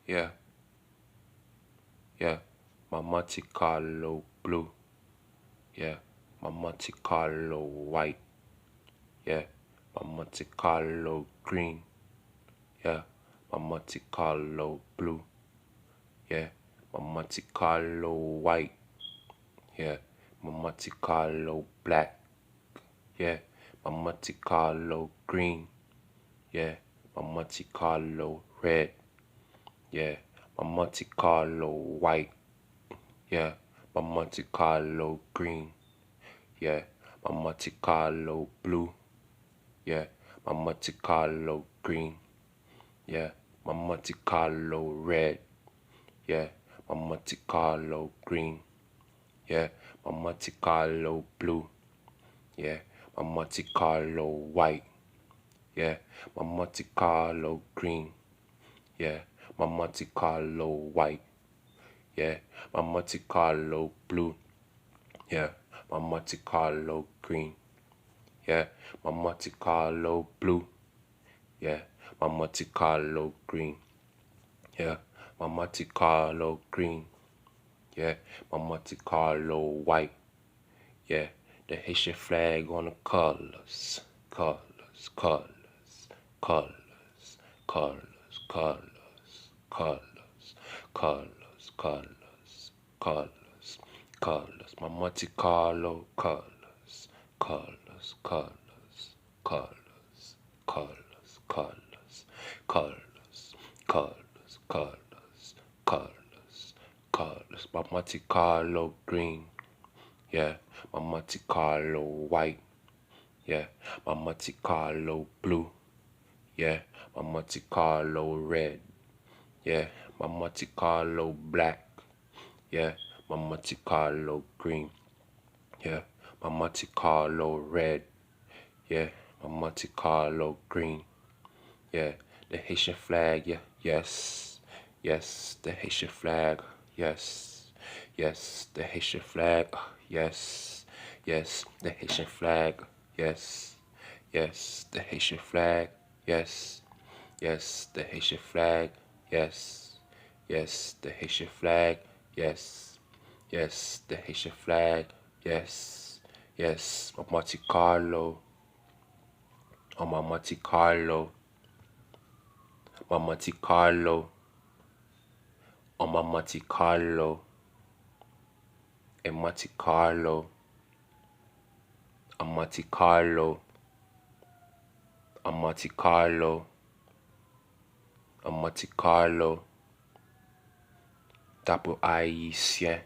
Yeah, yeah. My Monte Carlo blue. Yeah, my Monte Carlo white. Yeah, my Monte Carlo green. Yeah, my Monte Carlo blue. Yeah, my Monte Carlo white. Yeah, my Monte Carlo black. Yeah, my Monte Carlo green. Yeah, my Monte Carlo red. Yeah, my Monte Carlo white. Yeah, my Monte Carlo green. Yeah, my Monte Carlo blue. Yeah, my Monte Carlo green. Yeah, my Monte Carlo red. Yeah, my Monte Carlo green. Yeah, my Monte Carlo blue. Yeah, my Monte Carlo white. Yeah, my Monte Carlo green. Yeah, my Monte Carlo white. Yeah, my Monte Carlo blue. Yeah, my Monte Carlo green. Yeah, my Monte Carlo blue. Yeah, my Monte Carlo green. Yeah, my Monte Carlo green. Yeah, my Monte Carlo white. Yeah, the Haitian flag on the colors, colors, colors, colors, colors, colors, colors, colors, colors, colors, colors. My Monte Carlo colors, colors, colors, colors, colors, colors, colors, colors, colors, colors, colors. My Monte Carlo green. Yeah, my Monte Carlo white. Yeah, my Monte Carlo blue. Yeah, my Monte Carlo red. Yeah, my Monte Carlo black. Yeah, my Monte Carlo green. Yeah, my Monte Carlo red. Yeah, my Monte Carlo green. Yeah, the Haitian flag. Yeah, yes, yes, the Haitian flag. Yes, yes, the Haitian flag. Yes, yes, the Haitian flag. Yes, yes, the Haitian flag. Yes, yes, the Haitian flag. Yes, yes, the Haitian flag. Yes, yes, the Haitian flag. Yes, yes, my Monte Carlo. On my Monte Carlo. My Monte Carlo. On my Monte Carlo. In Monte Carlo. A Monte Carlo. A Monte Carlo. A Monte Carlo. Double haïtien.